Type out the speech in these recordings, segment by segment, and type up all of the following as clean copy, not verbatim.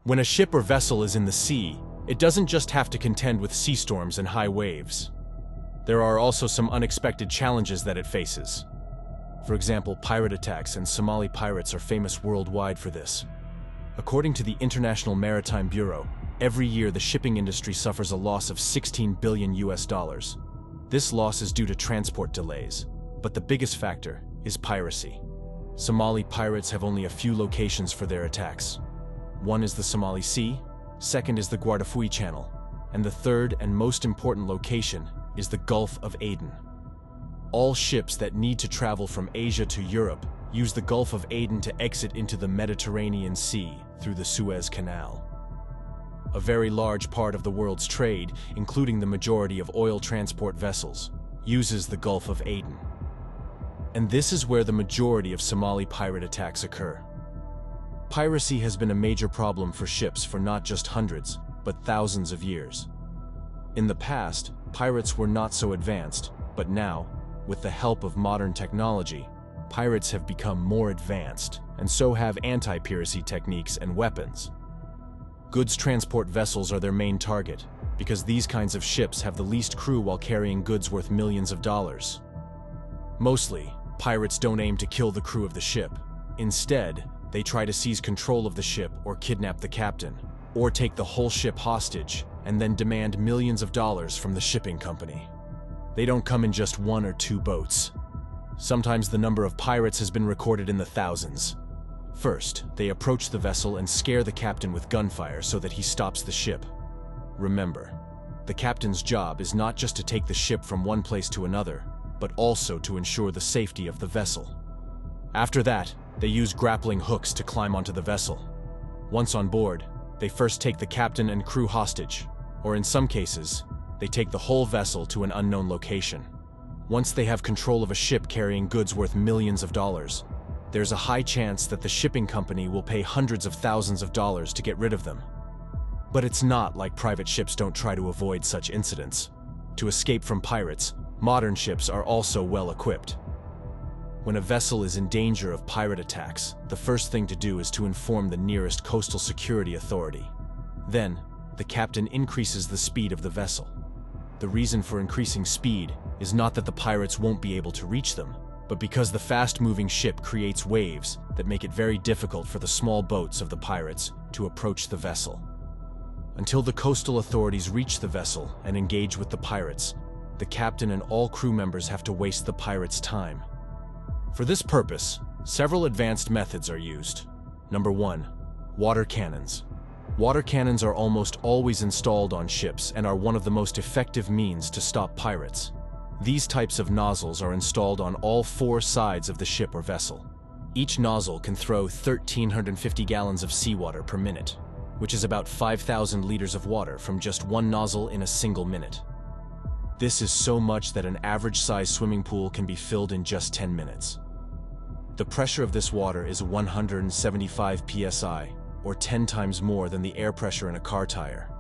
When a ship or vessel is in the sea, it doesn't just have to contend with sea storms and high waves. There are also some unexpected challenges that it faces. For example, pirate attacks, and Somali pirates are famous worldwide for this. According to the International Maritime Bureau, every year the shipping industry suffers a loss of 16 billion US dollars. This loss is due to transport delays, but the biggest factor is piracy. Somali pirates have only a few locations for their attacks. One is the Somali Sea, second is the Guardafui Channel, and the third and most important location is the Gulf of Aden. All ships that need to travel from Asia to Europe use the Gulf of Aden to exit into the Mediterranean Sea through the Suez Canal. A very large part of the world's trade, including the majority of oil transport vessels, uses the Gulf of Aden. And this is where the majority of Somali pirate attacks occur. Piracy has been a major problem for ships for not just hundreds, but thousands of years. In the past, pirates were not so advanced, but now, with the help of modern technology, pirates have become more advanced, and so have anti-piracy techniques and weapons. Goods transport vessels are their main target, because these kinds of ships have the least crew while carrying goods worth millions of dollars. Mostly, pirates don't aim to kill the crew of the ship. Instead, they try to seize control of the ship or kidnap the captain, or take the whole ship hostage and then demand millions of dollars from the shipping company. They don't come in just one or two boats. Sometimes the number of pirates has been recorded in the thousands. First, they approach the vessel and scare the captain with gunfire so that he stops the ship. Remember, the captain's job is not just to take the ship from one place to another, but also to ensure the safety of the vessel. After that, they use grappling hooks to climb onto the vessel. Once on board, they first take the captain and crew hostage, or in some cases, they take the whole vessel to an unknown location. Once they have control of a ship carrying goods worth millions of dollars, there's a high chance that the shipping company will pay hundreds of thousands of dollars to get rid of them. But it's not like private ships don't try to avoid such incidents. To escape from pirates, modern ships are also well equipped. When a vessel is in danger of pirate attacks, the first thing to do is to inform the nearest coastal security authority. Then, the captain increases the speed of the vessel. The reason for increasing speed is not that the pirates won't be able to reach them, but because the fast-moving ship creates waves that make it very difficult for the small boats of the pirates to approach the vessel. Until the coastal authorities reach the vessel and engage with the pirates, the captain and all crew members have to waste the pirates' time. For this purpose, several advanced methods are used. Number 1. Water cannons. Water cannons are almost always installed on ships and are one of the most effective means to stop pirates. These types of nozzles are installed on all four sides of the ship or vessel. Each nozzle can throw 1,350 gallons of seawater per minute, which is about 5,000 liters of water from just one nozzle in a single minute. This is so much that an average-sized swimming pool can be filled in just 10 minutes. The pressure of this water is 175 psi, or 10 times more than the air pressure in a car tire.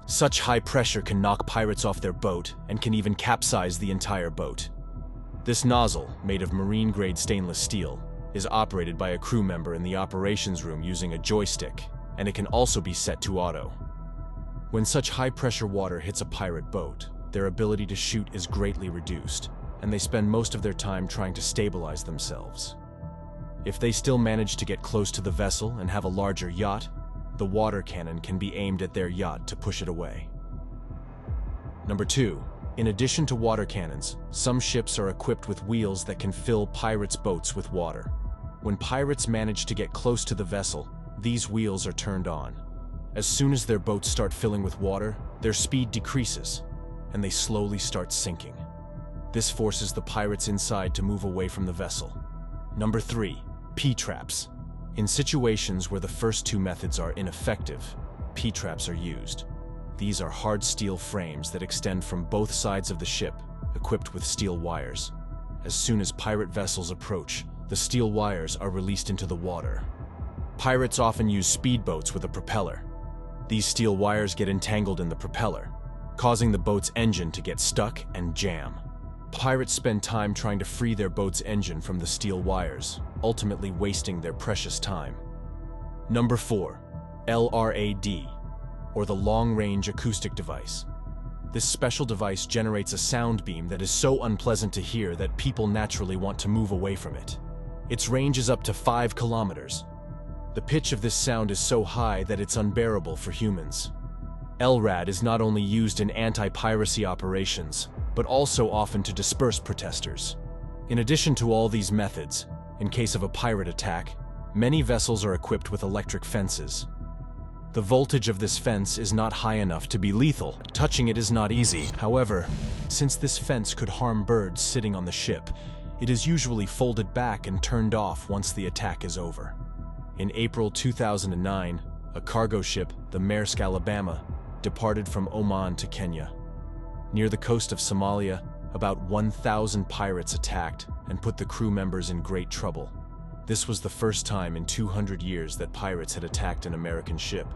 Such high pressure can knock pirates off their boat and can even capsize the entire boat. This nozzle, made of marine-grade stainless steel, is operated by a crew member in the operations room using a joystick, and it can also be set to auto. When such high-pressure water hits a pirate boat, their ability to shoot is greatly reduced, and they spend most of their time trying to stabilize themselves. If they still manage to get close to the vessel and have a larger yacht, the water cannon can be aimed at their yacht to push it away. Number 2. In addition to water cannons, some ships are equipped with wheels that can fill pirates' boats with water. When pirates manage to get close to the vessel, these wheels are turned on. As soon as their boats start filling with water, their speed decreases, and they slowly start sinking. This forces the pirates inside to move away from the vessel. Number 3. P-traps. In situations where the first two methods are ineffective, P-traps are used. These are hard steel frames that extend from both sides of the ship, equipped with steel wires. As soon as pirate vessels approach, the steel wires are released into the water. Pirates often use speedboats with a propeller. These steel wires get entangled in the propeller, causing the boat's engine to get stuck and jam. Pirates spend time trying to free their boat's engine from the steel wires, ultimately wasting their precious time. Number 4. LRAD, or the long-range acoustic device. This special device generates a sound beam that is so unpleasant to hear that people naturally want to move away from it. Its range is up to 5 kilometers. The pitch of this sound is so high that it's unbearable for humans. LRAD is not only used in anti-piracy operations, but also often to disperse protesters. In addition to all these methods, in case of a pirate attack, many vessels are equipped with electric fences. The voltage of this fence is not high enough to be lethal. Touching it is not easy. However, since this fence could harm birds sitting on the ship, it is usually folded back and turned off once the attack is over. In April 2009, a cargo ship, the Maersk Alabama, departed from Oman to Kenya. Near the coast of Somalia, about 1,000 pirates attacked and put the crew members in great trouble. This was the first time in 200 years that pirates had attacked an American ship.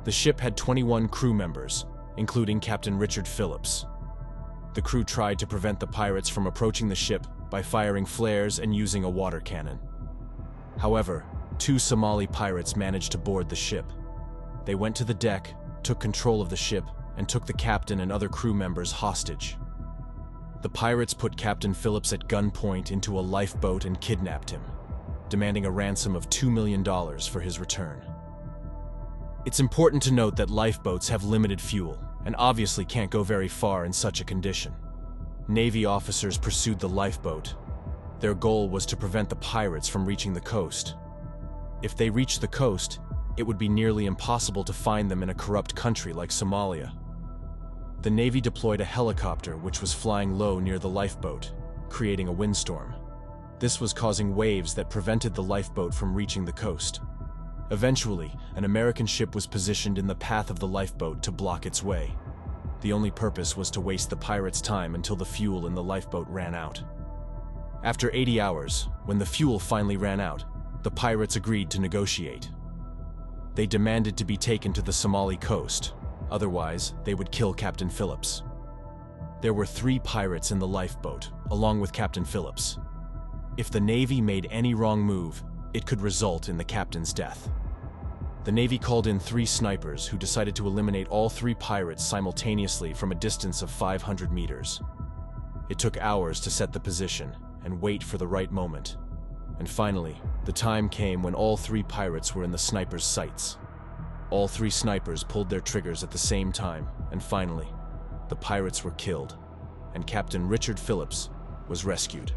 The ship had 21 crew members, including Captain Richard Phillips. The crew tried to prevent the pirates from approaching the ship by firing flares and using a water cannon. However, 2 Somali pirates managed to board the ship. They went to the deck, took control of the ship, and took the captain and other crew members hostage. The pirates put Captain Phillips at gunpoint into a lifeboat and kidnapped him, demanding a ransom of $2 million for his return. It's important to note that lifeboats have limited fuel and obviously can't go very far in such a condition. Navy officers pursued the lifeboat. Their goal was to prevent the pirates from reaching the coast. If they reached the coast, it would be nearly impossible to find them in a corrupt country like Somalia. The Navy deployed a helicopter which was flying low near the lifeboat, creating a windstorm. This was causing waves that prevented the lifeboat from reaching the coast. Eventually, an American ship was positioned in the path of the lifeboat to block its way. The only purpose was to waste the pirates' time until the fuel in the lifeboat ran out. After 80 hours, when the fuel finally ran out, the pirates agreed to negotiate. They demanded to be taken to the Somali coast, otherwise they would kill Captain Phillips. There were 3 pirates in the lifeboat, along with Captain Phillips. If the Navy made any wrong move, it could result in the captain's death. The Navy called in 3 snipers who decided to eliminate all 3 pirates simultaneously from a distance of 500 meters. It took hours to set the position and wait for the right moment. And finally, the time came when all 3 pirates were in the snipers' sights. All 3 snipers pulled their triggers at the same time, and finally, the pirates were killed, and Captain Richard Phillips was rescued.